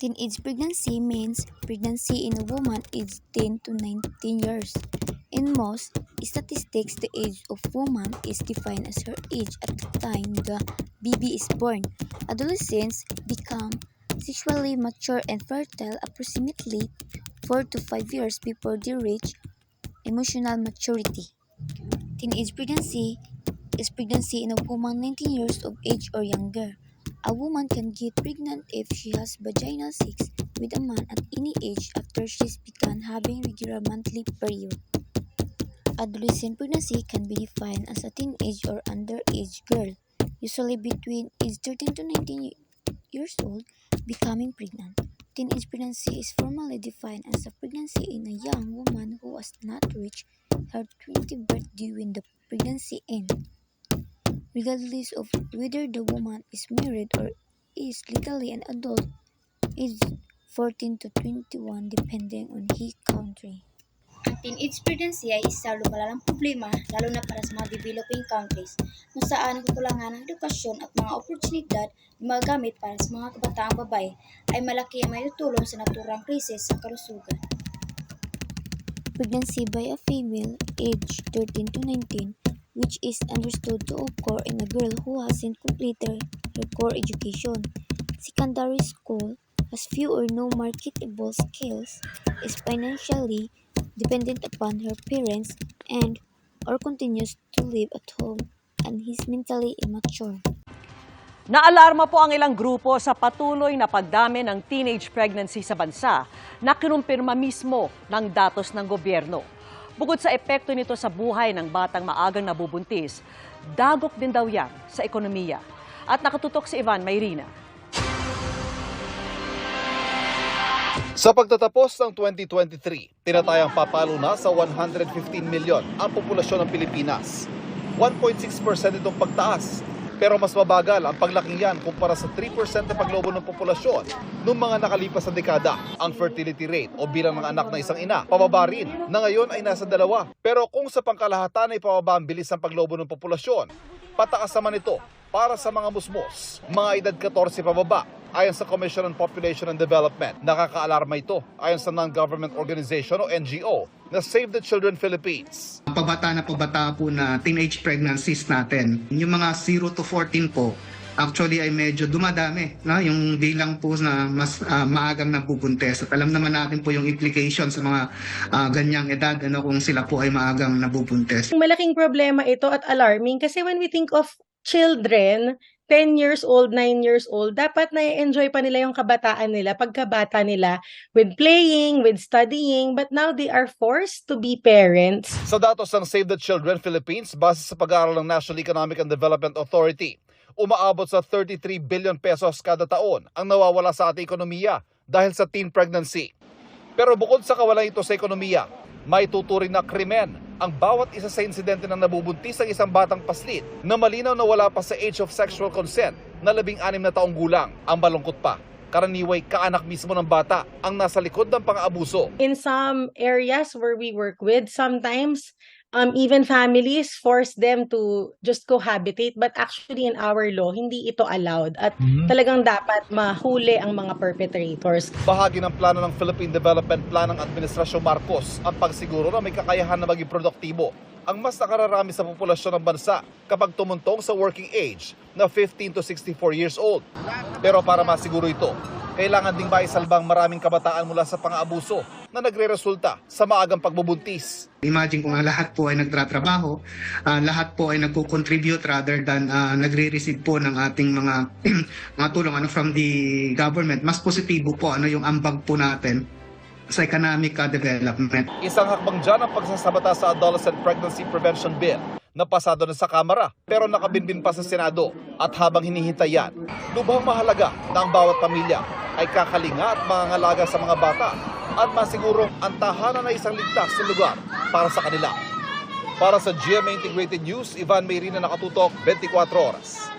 Teenage pregnancy means pregnancy in a woman aged 10 to 19 years. In most statistics, the age of woman is defined as her age at the time the baby is born. Adolescents become sexually mature and fertile approximately 4 to 5 years before they reach emotional maturity. Teenage pregnancy is pregnancy in a woman 19 years of age or younger. A woman can get pregnant if she has vaginal sex with a man at any age after she's begun having regular monthly period. Adolescent pregnancy can be defined as a teenage or underage girl, usually between age 13 to 19 years old, becoming pregnant. Teenage pregnancy is formally defined as a pregnancy in a young woman who has not reached her 20th birthday when the pregnancy ends, regardless of whether the woman is married or is legally an adult, aged 14 to 21 depending on her country. Ang teenage pregnancy ay isa lumalalang problema lalo na para sa mga developing countries kung saan ang kakulangan ng edukasyon at mga oportunidad na magagamit para sa mga kabataang babae ay malaki ang maitutulong sa naturang krisis sa kalusugan. Pregnancy by a female aged 13 to 19, which is understood to occur in a girl who hasn't completed her core education, secondary school, has few or no marketable skills, is financially dependent upon her parents, and or continues to live at home, and is mentally immature. Naalarma po ang ilang grupo sa patuloy na pagdami ng teenage pregnancy sa bansa na kinumpirma mismo ng datos ng gobyerno. Bukod sa epekto nito sa buhay ng batang maagang nabubuntis, dagok din daw yan sa ekonomiya. At nakatutok si Ivan Mayrina. Sa pagtatapos ng 2023, tinatayang papalo na sa 115 milyon ang populasyon ng Pilipinas. 1.6% itong pagtaas, pero mas mabagal ang paglaking yan kumpara sa 3% na paglobo ng populasyon noong mga nakalipas na dekada. Ang fertility rate o bilang ng anak ng isang ina, pababa rin na ngayon ay nasa 2. Pero kung sa pangkalahatan ay pababa ang bilis ng paglobo ng populasyon, pataas naman ito para sa mga musmos, mga edad 14 pababa. Ayon sa Commission on Population and Development, nakakaalarma ito ayon sa non-government organization o NGO na Save the Children Philippines. Pabata po na teenage pregnancies natin. Yung mga 0 to 14 po, actually ay medyo dumadami. No? Yung bilang po na mas maagang nabubuntis. At alam naman natin po yung implication sa mga ganyang edad kung sila po ay maagang nabubuntis. Malaking problema ito at alarming kasi when we think of children, 10 years old, 9 years old, dapat na-enjoy pa nila yung kabataan nila, pagkabata nila, with playing, with studying, but now they are forced to be parents. Sa datos ng Save the Children Philippines, base sa pag-aaral ng National Economic and Development Authority, umaabot sa 33 billion pesos kada taon ang nawawala sa ating ekonomiya dahil sa teen pregnancy. Pero bukod sa kawalan ito sa ekonomiya, may tuturing na krimen ang bawat isa sa insidente ng nabubuntis ang isang batang paslit na malinaw na wala pa sa age of sexual consent na 16 na taong gulang. Ang malungkot pa, karaniway kaanak mismo ng bata ang nasa likod ng pang-aabuso. In some areas where we work with, sometimes even families force them to just cohabitate, but actually in our law, hindi ito allowed at talagang dapat mahuli ang mga perpetrators. Bahagi ng plano ng Philippine Development Plan ng Administrasyong Marcos ang pagsiguro na may kakayahan na maging produktibo ang mas nakararami sa populasyon ng bansa kapag tumuntong sa working age na 15 to 64 years old. Pero para masiguro ito, kailangan ding maisalbang maraming kabataan mula sa pang-aabuso na nagre-resulta sa maagang pagbubuntis. Imagine kung lahat po ay nagtratrabaho, lahat po ay nagko-contribute rather than nagre-receive po ng ating mga tulong from the government. Mas positibo po yung ambag po natin sa economic development. Isang hakbang dyan ang pagsasabata sa Adolescent Pregnancy Prevention Bill na pasado na sa Kamara pero nakabinbin pa sa Senado. At habang hinihintay yan, lubhang mahalaga na ang bawat pamilya ay kakalinga at mangangalaga sa mga bata at masigurong ang tahanan na isang ligtas na lugar para sa kanila. Para sa GMA Integrated News, Ivan Mayrina, nakatutok 24 oras.